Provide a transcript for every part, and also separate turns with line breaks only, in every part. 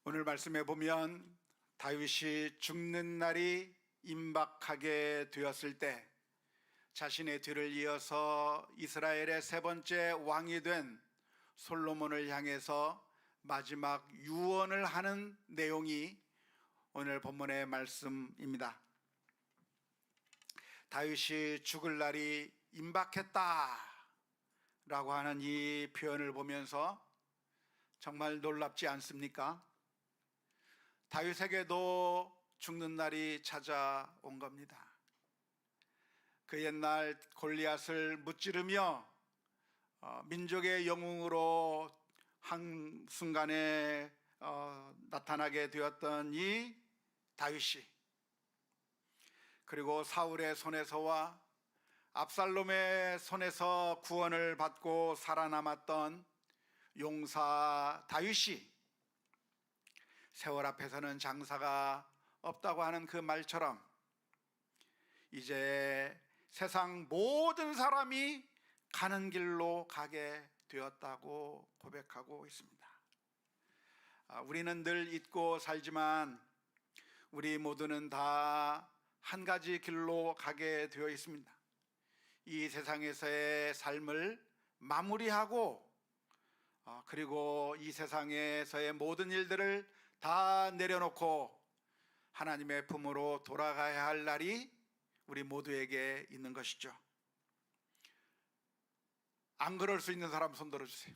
오늘 말씀에 보면 다윗이 죽는 날이 임박하게 되었을 때 자신의 뒤를 이어서 이스라엘의 세 번째 왕이 된 솔로몬을 향해서 마지막 유언을 하는 내용이 오늘 본문의 말씀입니다. 다윗이 죽을 날이 임박했다 라고 하는 이 표현을 보면서 정말 놀랍지 않습니까? 다윗에게도 죽는 날이 찾아온 겁니다. 그 옛날 골리앗을 무찌르며 민족의 영웅으로 한순간에 나타나게 되었던 이 다윗이, 그리고 사울의 손에서와 압살롬의 손에서 구원을 받고 살아남았던 용사 다윗이 세월 앞에서는 장사가 없다고 하는 그 말처럼 이제 세상 모든 사람이 가는 길로 가게 되었다고 고백하고 있습니다. 우리는 늘 잊고 살지만 우리 모두는 다 한 가지 길로 가게 되어 있습니다. 이 세상에서의 삶을 마무리하고 그리고 이 세상에서의 모든 일들을 다 내려놓고 하나님의 품으로 돌아가야 할 날이 우리 모두에게 있는 것이죠. 안 그럴 수 있는 사람 손 들어주세요.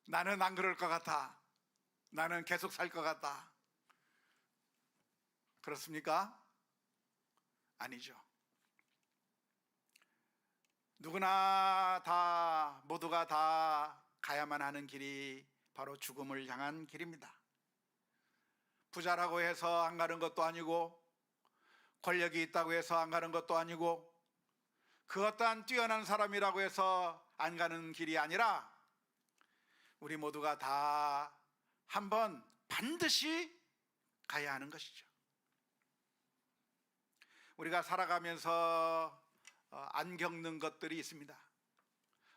나는 안 그럴 것 같아. 나는 계속 살 것 같다. 그렇습니까? 아니죠. 누구나 다, 모두가 다 가야만 하는 길이 바로 죽음을 향한 길입니다. 부자라고 해서 안 가는 것도 아니고, 권력이 있다고 해서 안 가는 것도 아니고, 그 어떠한 뛰어난 사람이라고 해서 안 가는 길이 아니라 우리 모두가 다 한번 반드시 가야 하는 것이죠. 우리가 살아가면서 안 겪는 것들이 있습니다.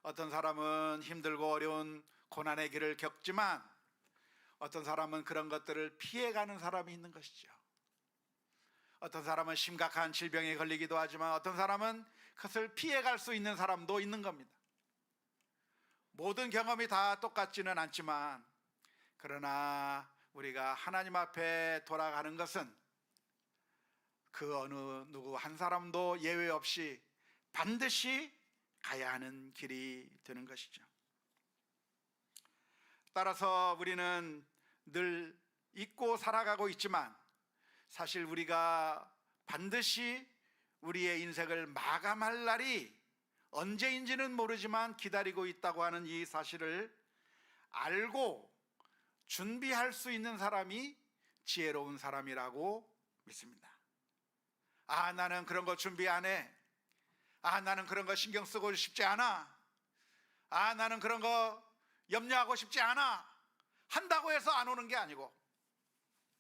어떤 사람은 힘들고 어려운 고난의 길을 겪지만 어떤 사람은 그런 것들을 피해가는 사람이 있는 것이죠. 어떤 사람은 심각한 질병에 걸리기도 하지만 어떤 사람은 그것을 피해갈 수 있는 사람도 있는 겁니다. 모든 경험이 다 똑같지는 않지만, 그러나 우리가 하나님 앞에 돌아가는 것은 그 어느 누구 한 사람도 예외 없이 반드시 가야 하는 길이 되는 것이죠. 따라서 우리는 늘 잊고 살아가고 있지만 사실 우리가 반드시 우리의 인생을 마감할 날이 언제인지는 모르지만 기다리고 있다고 하는 이 사실을 알고 준비할 수 있는 사람이 지혜로운 사람이라고 믿습니다. 나는 그런 거 준비 안 해. 나는 그런 거 신경 쓰고 싶지 않아. 나는 그런 거 염려하고 싶지 않아. 한다고 해서 안 오는 게 아니고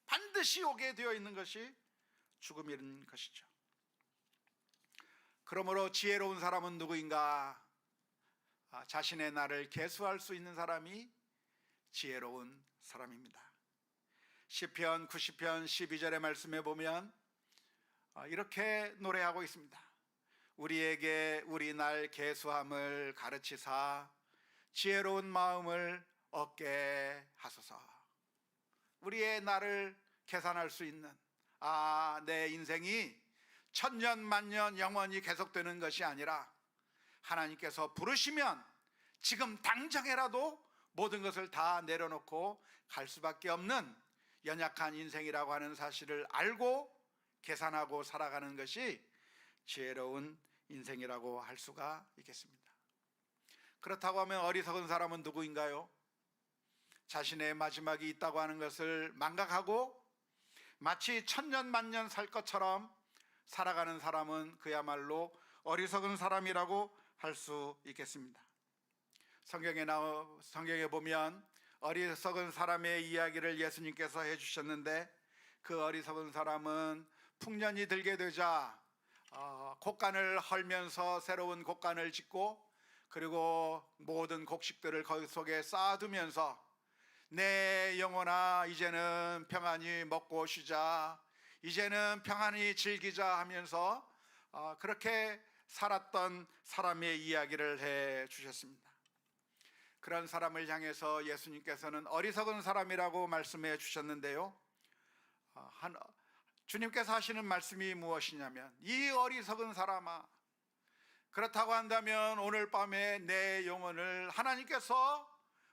반드시 오게 되어 있는 것이 죽음이라는 것이죠. 그러므로 지혜로운 사람은 누구인가? 자신의 날을 계수할 수 있는 사람이 지혜로운 사람입니다. 시편 90편 12절의 말씀에 보면 이렇게 노래하고 있습니다. 우리에게 우리 날 계수함을 가르치사 지혜로운 마음을 얻게 하소서. 우리의 날을 계산할 수 있는, 내 인생이 천년 만년 영원히 계속되는 것이 아니라 하나님께서 부르시면 지금 당장에라도 모든 것을 다 내려놓고 갈 수밖에 없는 연약한 인생이라고 하는 사실을 알고 계산하고 살아가는 것이 지혜로운 인생이라고 할 수가 있겠습니다. 그렇다고 하면 어리석은 사람은 누구인가요? 자신의 마지막이 있다고 하는 것을 망각하고 마치 천년 만년 살 것처럼 살아가는 사람은 그야말로 어리석은 사람이라고 할 수 있겠습니다. 성경에 보면 어리석은 사람의 이야기를 예수님께서 해주셨는데, 그 어리석은 사람은 풍년이 들게 되자 곡간을 헐면서 새로운 곡간을 짓고 그리고 모든 곡식들을 거기 속에 쌓아두면서 내 영혼아 이제는 평안히 먹고 쉬자, 이제는 평안히 즐기자 하면서 그렇게 살았던 사람의 이야기를 해 주셨습니다. 그런 사람을 향해서 예수님께서는 어리석은 사람이라고 말씀해 주셨는데요, 주님께서 하시는 말씀이 무엇이냐면, 이 어리석은 사람아, 그렇다고 한다면 오늘 밤에 내 영혼을 하나님께서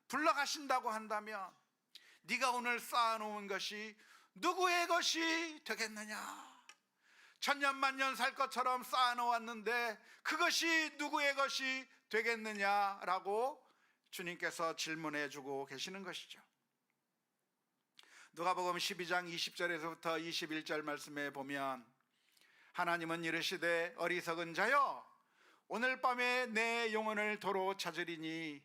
불러가신다고 한다면 네가 오늘 쌓아놓은 것이 누구의 것이 되겠느냐? 천년만년 살 것처럼 쌓아놓았는데 그것이 누구의 것이 되겠느냐라고 주님께서 질문해 주고 계시는 것이죠. 누가복음 12장 20절에서부터 21절 말씀에 보면 하나님은 이르시되 어리석은 자여, 오늘 밤에 내 영혼을 도로 찾으리니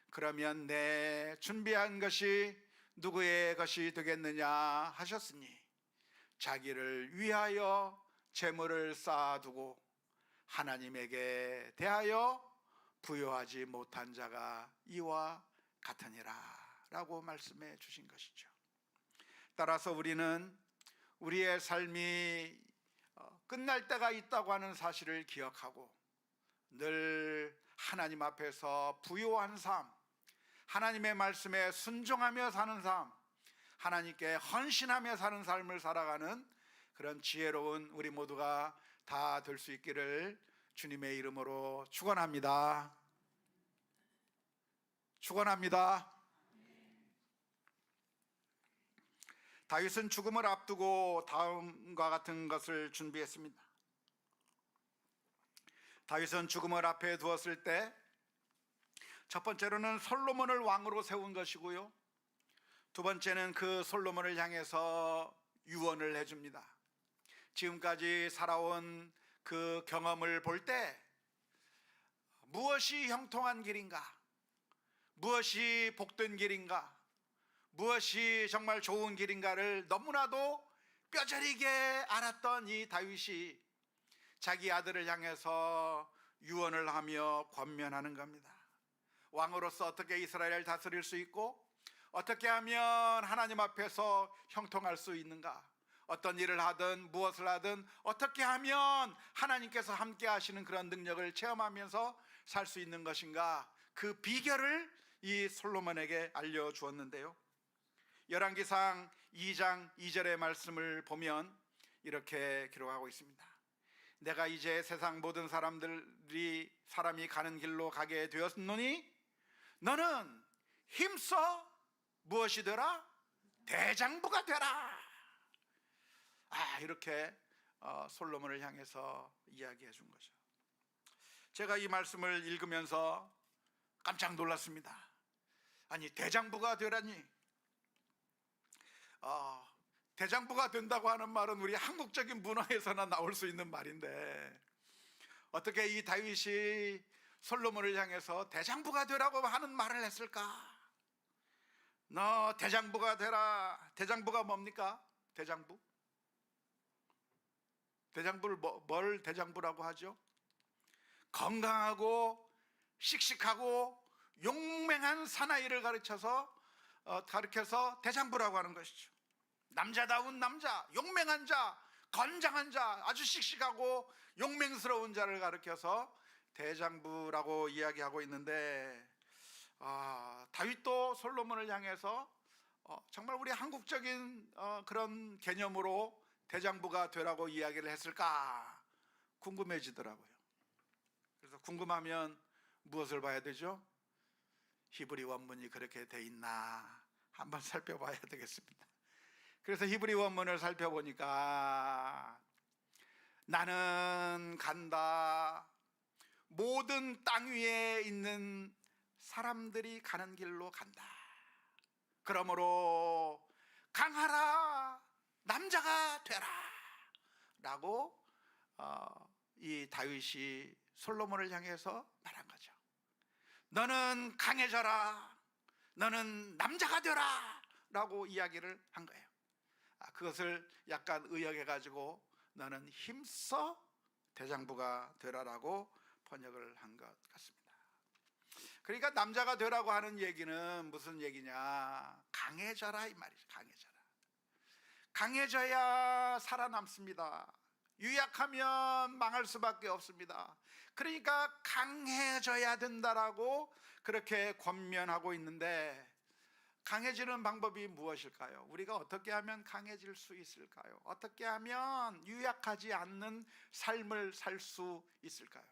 그러면 내 준비한 것이 누구의 것이 되겠느냐 하셨으니, 자기를 위하여 재물을 쌓아두고 하나님에게 대하여 부요하지 못한 자가 이와 같으니라 라고 말씀해 주신 것이죠. 따라서 우리는 우리의 삶이 끝날 때가 있다고 하는 사실을 기억하고 늘 하나님 앞에서 부요한 삶, 하나님의 말씀에 순종하며 사는 삶, 하나님께 헌신하며 사는 삶을 살아가는 그런 지혜로운 우리 모두가 다 될 수 있기를 주님의 이름으로 축원합니다. 축원합니다. 다윗은 죽음을 앞두고 다음과 같은 것을 준비했습니다. 다윗은 죽음을 앞에 두었을 때 첫 번째로는 솔로몬을 왕으로 세운 것이고요, 두 번째는 그 솔로몬을 향해서 유언을 해줍니다. 지금까지 살아온 그 경험을 볼 때 무엇이 형통한 길인가, 무엇이 복된 길인가, 무엇이 정말 좋은 길인가를 너무나도 뼈저리게 알았던 이 다윗이 자기 아들을 향해서 유언을 하며 권면하는 겁니다. 왕으로서 어떻게 이스라엘을 다스릴 수 있고 어떻게 하면 하나님 앞에서 형통할 수 있는가, 어떤 일을 하든 무엇을 하든 어떻게 하면 하나님께서 함께 하시는 그런 능력을 체험하면서 살 수 있는 것인가, 그 비결을 이 솔로몬에게 알려주었는데요, 열왕기상 2장 2절의 말씀을 보면 이렇게 기록하고 있습니다. 내가 이제 세상 모든 사람이 가는 길로 가게 되었노니 너는 힘써 무엇이 되라? 대장부가 되라. 이렇게 솔로몬을 향해서 이야기해 준 거죠. 제가 이 말씀을 읽으면서 깜짝 놀랐습니다. 아니, 대장부가 되라니. 대장부가 된다고 하는 말은 우리 한국적인 문화에서나 나올 수 있는 말인데 어떻게 이 다윗이 솔로몬을 향해서 대장부가 되라고 하는 말을 했을까? 너 대장부가 되라. 대장부가 뭡니까? 대장부? 대장부를 뭘 대장부라고 하죠? 건강하고 씩씩하고 용맹한 사나이를 가르쳐서 대장부라고 하는 것이죠. 남자다운 남자, 용맹한 자, 건장한 자, 아주 씩씩하고 용맹스러운 자를 가르쳐서 대장부라고 이야기하고 있는데, 다윗도 솔로몬을 향해서 정말 우리 한국적인 그런 개념으로 대장부가 되라고 이야기를 했을까 궁금해지더라고요. 그래서 궁금하면 무엇을 봐야 되죠? 히브리 원문이 그렇게 돼 있나 한번 살펴봐야 되겠습니다. 그래서 히브리 원문을 살펴보니까 나는 간다, 모든 땅 위에 있는 사람들이 가는 길로 간다. 그러므로 강하라, 남자가 되라 라고 이 다윗이 솔로몬을 향해서 말한 거죠. 너는 강해져라, 너는 남자가 되라 라고 이야기를 한 거예요. 그것을 약간 의역해 가지고 너는 힘써 대장부가 되라라고 번역을 한 것 같습니다. 그러니까 남자가 되라고 하는 얘기는 무슨 얘기냐? 강해져라 이 말이죠. 강해져라. 강해져야 살아남습니다. 유약하면 망할 수밖에 없습니다. 그러니까 강해져야 된다라고 그렇게 권면하고 있는데, 강해지는 방법이 무엇일까요? 우리가 어떻게 하면 강해질 수 있을까요? 어떻게 하면 유약하지 않는 삶을 살 수 있을까요?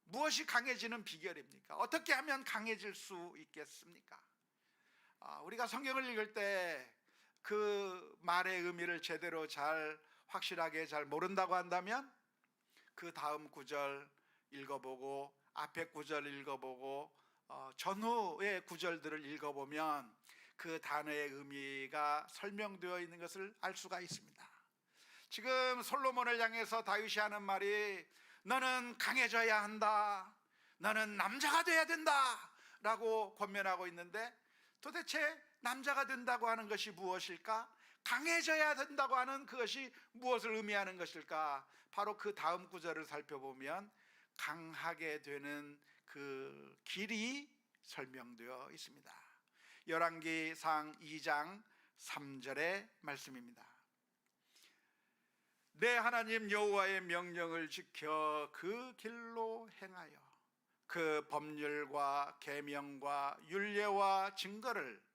무엇이 강해지는 비결입니까? 어떻게 하면 강해질 수 있겠습니까? 우리가 성경을 읽을 때 그 말의 의미를 제대로 잘 확실하게 잘 모른다고 한다면 그 다음 구절 읽어보고 앞에 구절 읽어보고 전후의 구절들을 읽어보면 그 단어의 의미가 설명되어 있는 것을 알 수가 있습니다. 지금 솔로몬을 향해서 다윗이 하는 말이 너는 강해져야 한다, 너는 남자가 돼야 된다 라고 권면하고 있는데, 도대체 남자가 된다고 하는 것이 무엇일까? 강해져야 된다고 하는 그것이 무엇을 의미하는 것일까? 바로 그 다음 구절을 살펴보면 강하게 되는 그 길이 설명되어 있습니다. 열왕기상 2장 3절의 말씀입니다. 내 하나님 여호와의 명령을 지켜 그 길로 행하여 그 법률과 계명과 율례와 증거를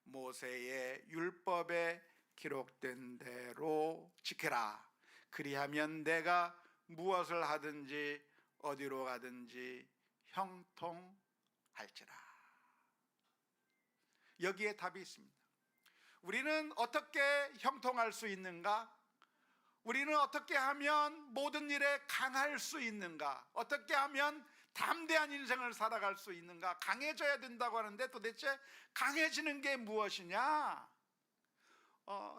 모세의 율법에 기록된 대로 지켜라. 그리하면 내가 무엇을 하든지 어디로 가든지 형통할지라. 여기에 답이 있습니다. 우리는 어떻게 형통할 수 있는가? 우리는 어떻게 하면 모든 일에 강할 수 있는가? 어떻게 하면 담대한 인생을 살아갈 수 있는가? 강해져야 된다고 하는데 도대체 강해지는 게 무엇이냐?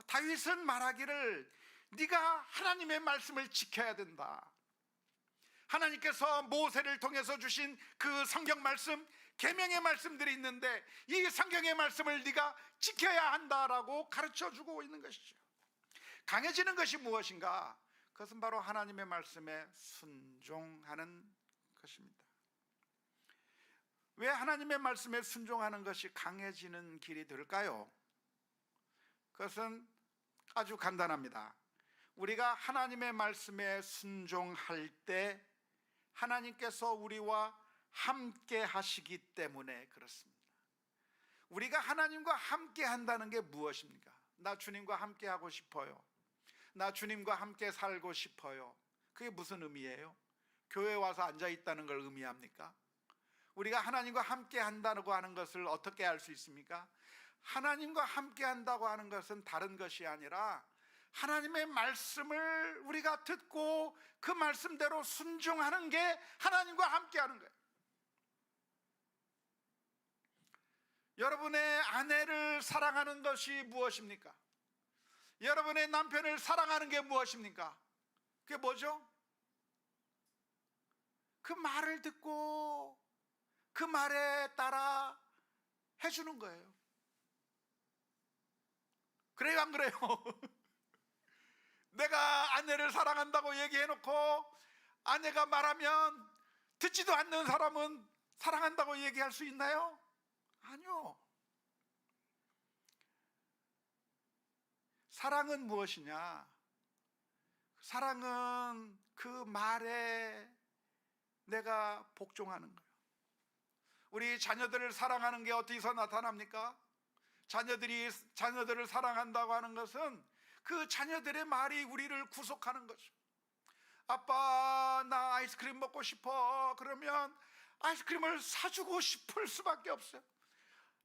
다윗은 말하기를 네가 하나님의 말씀을 지켜야 된다. 하나님께서 모세를 통해서 주신 그 성경 말씀, 계명의 말씀들이 있는데 이 성경의 말씀을 네가 지켜야 한다라고 가르쳐주고 있는 것이죠. 강해지는 것이 무엇인가? 그것은 바로 하나님의 말씀에 순종하는 것입니다. 왜 하나님의 말씀에 순종하는 것이 강해지는 길이 될까요? 그것은 아주 간단합니다. 우리가 하나님의 말씀에 순종할 때 하나님께서 우리와 함께 하시기 때문에 그렇습니다. 우리가 하나님과 함께 한다는 게 무엇입니까? 나 주님과 함께 하고 싶어요. 나 주님과 함께 살고 싶어요. 그게 무슨 의미예요? 교회에 와서 앉아 있다는 걸 의미합니까? 우리가 하나님과 함께 한다고 하는 것을 어떻게 알 수 있습니까? 하나님과 함께 한다고 하는 것은 다른 것이 아니라 하나님의 말씀을 우리가 듣고 그 말씀대로 순종하는 게 하나님과 함께 하는 거예요. 여러분의 아내를 사랑하는 것이 무엇입니까? 여러분의 남편을 사랑하는 게 무엇입니까? 그게 뭐죠? 그 말을 듣고 그 말에 따라 해주는 거예요. 그래요, 안 그래요? 내가 아내를 사랑한다고 얘기해놓고 아내가 말하면 듣지도 않는 사람은 사랑한다고 얘기할 수 있나요? 아니요. 사랑은 무엇이냐? 사랑은 그 말에 내가 복종하는 거예요. 우리 자녀들을 사랑하는 게 어디서 나타납니까? 자녀들을 사랑한다고 하는 것은 그 자녀들의 말이 우리를 구속하는 거죠. 아빠, 나 아이스크림 먹고 싶어. 그러면 아이스크림을 사주고 싶을 수밖에 없어요.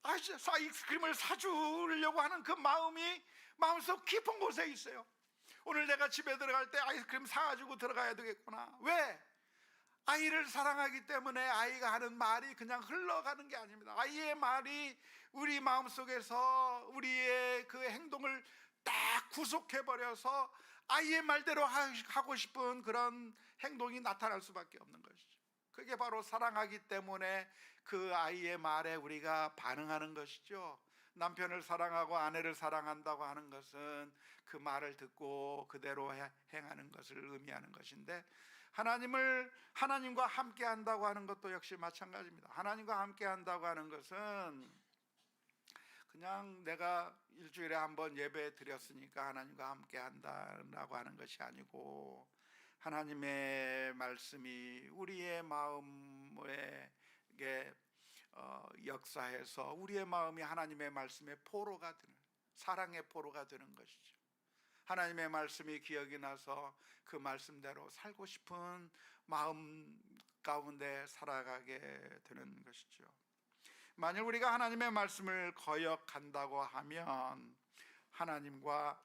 아이스크림을 사주려고 하는 그 마음이 마음속 깊은 곳에 있어요. 오늘 내가 집에 들어갈 때 아이스크림 사가지고 들어가야 되겠구나. 왜? 아이를 사랑하기 때문에 아이가 하는 말이 그냥 흘러가는 게 아닙니다. 아이의 말이 우리 마음속에서 우리의 그 행동을 딱 구속해버려서 아이의 말대로 하고 싶은 그런 행동이 나타날 수밖에 없는 것이죠. 그게 바로 사랑하기 때문에 그 아이의 말에 우리가 반응하는 것이죠. 남편을 사랑하고 아내를 사랑한다고 하는 것은 그 말을 듣고 그대로 행하는 것을 의미하는 것인데, 하나님과 함께 한다고 하는 것도 역시 마찬가지입니다. 하나님과 함께 한다고 하는 것은 그냥 내가 일주일에 한 번 예배 드렸으니까 하나님과 함께 한다라고 하는 것이 아니고, 하나님의 말씀이 우리의 마음에 역사해서 우리의 마음이 하나님의 말씀의 포로가 되는, 사랑의 포로가 되는 것이죠. 하나님의 말씀이 기억이 나서 그 말씀대로 살고 싶은 마음 가운데 살아가게 되는 것이죠. 만일 우리가 하나님의 말씀을 거역한다고 하면 하나님과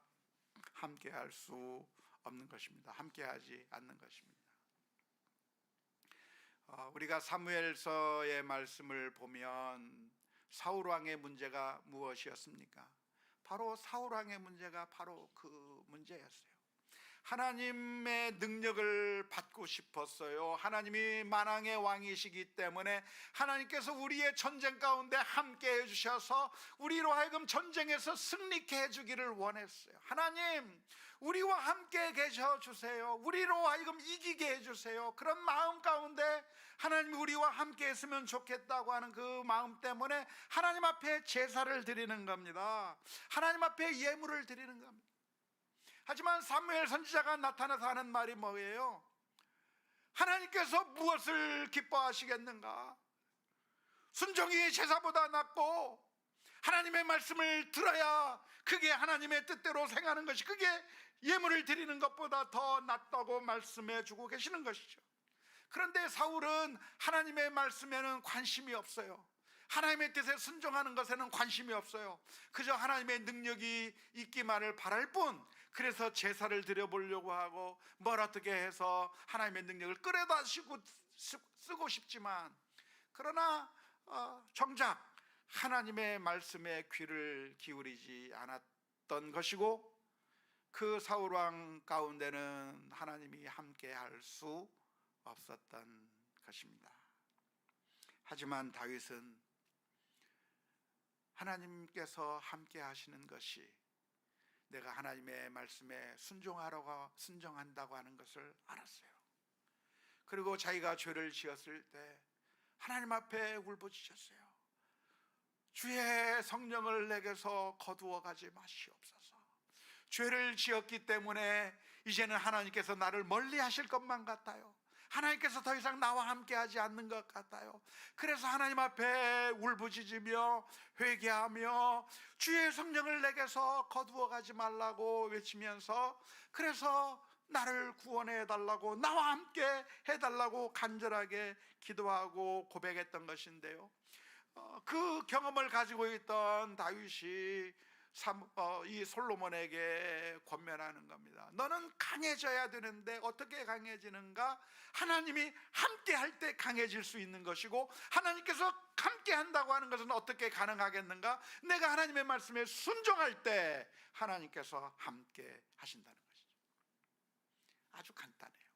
함께할 수 없는 것입니다. 함께하지 않는 것입니다. 우리가 사무엘서의 말씀을 보면 사울 왕의 문제가 무엇이었습니까? 바로 사울 왕의 문제가 바로 그 문제였어요. 하나님의 능력을 받고 싶었어요. 하나님이 만왕의 왕이시기 때문에 하나님께서 우리의 전쟁 가운데 함께 해주셔서 우리로 하여금 전쟁에서 승리케 해주기를 원했어요. 하나님, 우리와 함께 계셔주세요. 우리로 하여금 이기게 해주세요. 그런 마음 가운데 하나님이 우리와 함께 했으면 좋겠다고 하는 그 마음 때문에 하나님 앞에 제사를 드리는 겁니다. 하나님 앞에 예물을 드리는 겁니다. 하지만 사무엘 선지자가 나타나서 하는 말이 뭐예요? 하나님께서 무엇을 기뻐하시겠는가? 순종이 제사보다 낫고 하나님의 말씀을 들어야 그게 하나님의 뜻대로 생하는 것이, 그게 예물을 드리는 것보다 더 낫다고 말씀해 주고 계시는 것이죠. 그런데 사울은 하나님의 말씀에는 관심이 없어요. 하나님의 뜻에 순종하는 것에는 관심이 없어요. 그저 하나님의 능력이 있기만을 바랄 뿐, 그래서 제사를 드려보려고 하고 뭘 어떻게 해서 하나님의 능력을 끌어다 쓰고 싶지만, 그러나 정작 하나님의 말씀에 귀를 기울이지 않았던 것이고, 그 사울왕 가운데는 하나님이 함께 할 수 없었던 것입니다. 하지만 다윗은 하나님께서 함께 하시는 것이 내가 하나님의 말씀에 순종한다고 하는 것을 알았어요. 그리고 자기가 죄를 지었을 때 하나님 앞에 울부짖었어요. 주의 성령을 내게서 거두어 가지 마시옵소서. 죄를 지었기 때문에 이제는 하나님께서 나를 멀리 하실 것만 같아요. 하나님께서 더 이상 나와 함께 하지 않는 것 같아요. 그래서 하나님 앞에 울부짖으며 회개하며 주의 성령을 내게서 거두어 가지 말라고 외치면서, 그래서 나를 구원해 달라고, 나와 함께 해달라고 간절하게 기도하고 고백했던 것인데요, 그 경험을 가지고 있던 다윗이 이 솔로몬에게 권면하는 겁니다. 너는 강해져야 되는데 어떻게 강해지는가? 하나님이 함께 할 때 강해질 수 있는 것이고, 하나님께서 함께 한다고 하는 것은 어떻게 가능하겠는가? 내가 하나님의 말씀에 순종할 때 하나님께서 함께 하신다는 것이죠. 아주 간단해요.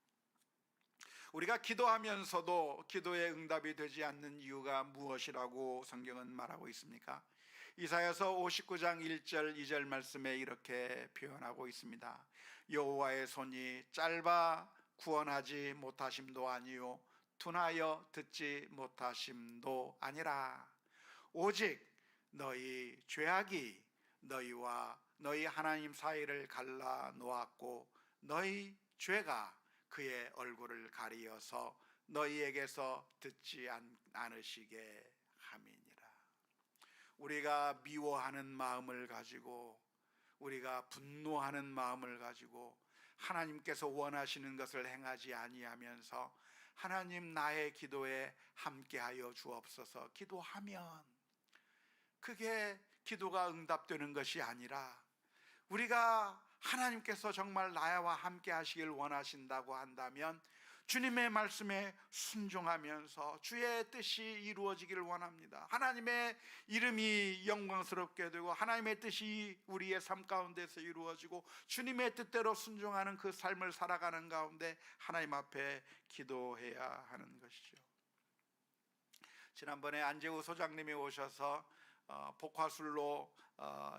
우리가 기도하면서도 기도의 응답이 되지 않는 이유가 무엇이라고 성경은 말하고 있습니까? 이사야서 59장 1절 2절 말씀에 이렇게 표현하고 있습니다. 여호와의 손이 짧아 구원하지 못하심도 아니요 둔하여 듣지 못하심도 아니라, 오직 너희 죄악이 너희와 너희 하나님 사이를 갈라 놓았고 너희 죄가 그의 얼굴을 가리어서 너희에게서 듣지 않으시게 함이니라. 우리가 미워하는 마음을 가지고, 우리가 분노하는 마음을 가지고 하나님께서 원하시는 것을 행하지 아니하면서 하나님 나의 기도에 함께하여 주옵소서 기도하면 그게 기도가 응답되는 것이 아니라, 우리가 하나님께서 정말 나와 함께 하시길 원하신다고 한다면 주님의 말씀에 순종하면서 주의 뜻이 이루어지기를 원합니다. 하나님의 이름이 영광스럽게 되고 하나님의 뜻이 우리의 삶 가운데서 이루어지고 주님의 뜻대로 순종하는 그 삶을 살아가는 가운데 하나님 앞에 기도해야 하는 것이죠. 지난번에 안재우 소장님이 오셔서 복화술로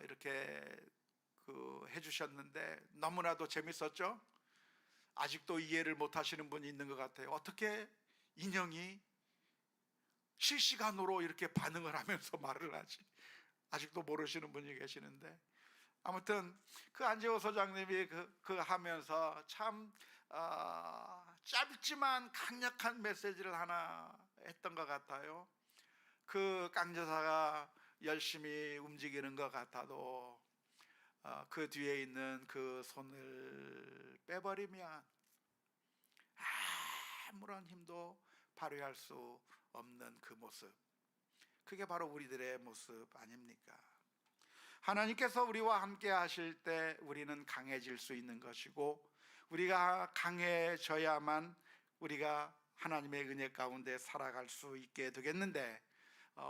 이렇게 해주셨는데 너무나도 재밌었죠. 아직도 이해를 못 하시는 분이 있는 것 같아요. 어떻게 인형이 실시간으로 이렇게 반응을 하면서 말을 하지? 아직도 모르시는 분이 계시는데, 아무튼 그 안재호 소장님이 그 하면서 참 짧지만 강력한 메시지를 하나 했던 것 같아요. 그 강제사가 열심히 움직이는 것 같아도 그 뒤에 있는 그 손을 빼버리면 아무런 힘도 발휘할 수 없는 그 모습, 그게 바로 우리들의 모습 아닙니까? 하나님께서 우리와 함께 하실 때 우리는 강해질 수 있는 것이고, 우리가 강해져야만 우리가 하나님의 은혜 가운데 살아갈 수 있게 되겠는데,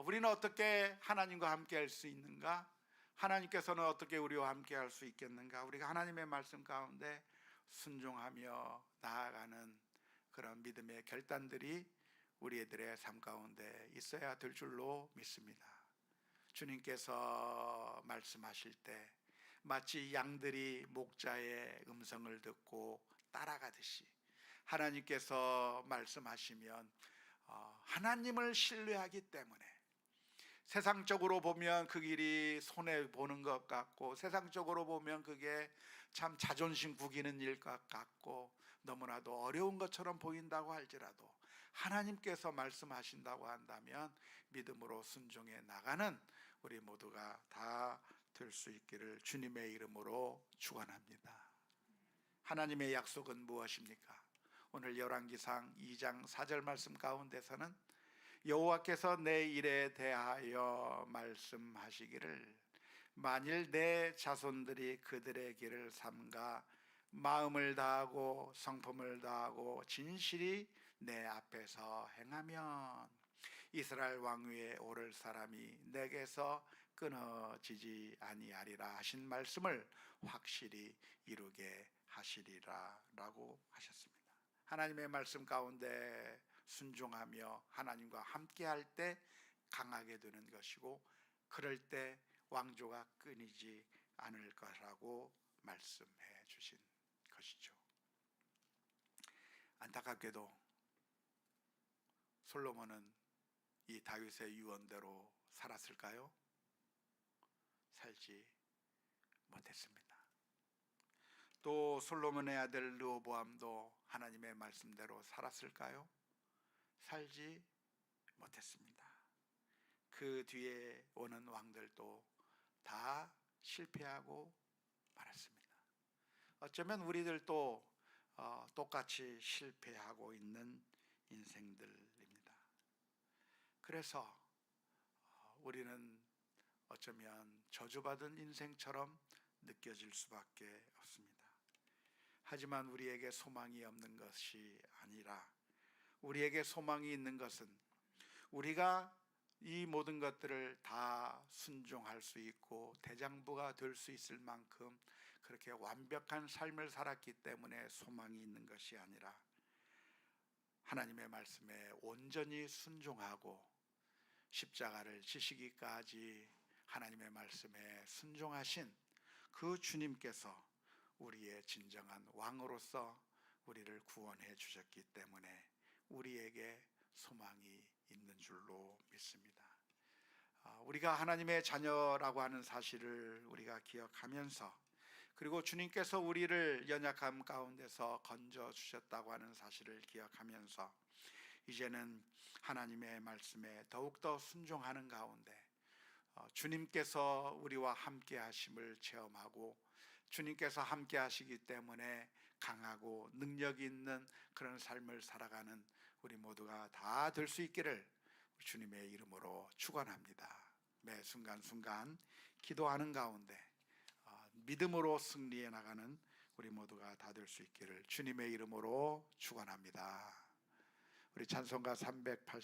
우리는 어떻게 하나님과 함께 할 수 있는가? 하나님께서는 어떻게 우리와 함께 할 수 있겠는가? 우리가 하나님의 말씀 가운데 순종하며 나아가는 그런 믿음의 결단들이 우리들의 삶 가운데 있어야 될 줄로 믿습니다. 주님께서 말씀하실 때 마치 양들이 목자의 음성을 듣고 따라가듯이, 하나님께서 말씀하시면 하나님을 신뢰하기 때문에, 세상적으로 보면 그 길이 손해 보는 것 같고, 세상적으로 보면 그게 참 자존심 구기는 일 것 같고, 너무나도 어려운 것처럼 보인다고 할지라도 하나님께서 말씀하신다고 한다면 믿음으로 순종해 나가는 우리 모두가 다 될 수 있기를 주님의 이름으로 축원합니다. 하나님의 약속은 무엇입니까? 오늘 열왕기상 2장 4절 말씀 가운데서는 여호와께서 내 일에 대하여 말씀하시기를, 만일 내 자손들이 그들의 길을 삼가 마음을 다하고 성품을 다하고 진실이 내 앞에서 행하면 이스라엘 왕위에 오를 사람이 내게서 끊어지지 아니하리라 하신 말씀을 확실히 이루게 하시리라 라고 하셨습니다. 하나님의 말씀 가운데 순종하며 하나님과 함께 할 때 강하게 되는 것이고, 그럴 때 왕조가 끊이지 않을 거라고 말씀해 주신 것이죠. 안타깝게도 솔로몬은 이 다윗의 유언대로 살았을까요? 살지 못했습니다. 또 솔로몬의 아들 르호보암도 하나님의 말씀대로 살았을까요? 살지 못했습니다. 그 뒤에 오는 왕들도 다 실패하고 말았습니다. 어쩌면 우리들도 똑같이 실패하고 있는 인생들입니다. 그래서 우리는 어쩌면 저주받은 인생처럼 느껴질 수밖에 없습니다. 하지만 우리에게 소망이 없는 것이 아니라, 우리에게 소망이 있는 것은 우리가 이 모든 것들을 다 순종할 수 있고 대장부가 될 수 있을 만큼 그렇게 완벽한 삶을 살았기 때문에 소망이 있는 것이 아니라, 하나님의 말씀에 온전히 순종하고 십자가를 지시기까지 하나님의 말씀에 순종하신 그 주님께서 우리의 진정한 왕으로서 우리를 구원해 주셨기 때문에 우리에게 소망이 있는 줄로 믿습니다. 우리가 하나님의 자녀라고 하는 사실을 우리가 기억하면서, 그리고 주님께서 우리를 연약함 가운데서 건져 주셨다고 하는 사실을 기억하면서, 이제는 하나님의 말씀에 더욱더 순종하는 가운데 주님께서 우리와 함께 하심을 체험하고, 주님께서 함께 하시기 때문에 강하고 능력 있는 그런 삶을 살아가는 우리 모두가 다 될 수 있기를 주님의 이름으로 축원합니다. 매 순간순간 기도하는 가운데 믿음으로 승리해 나가는 우리 모두가 다 될 수 있기를 주님의 이름으로 축원합니다. 우리 찬송가 380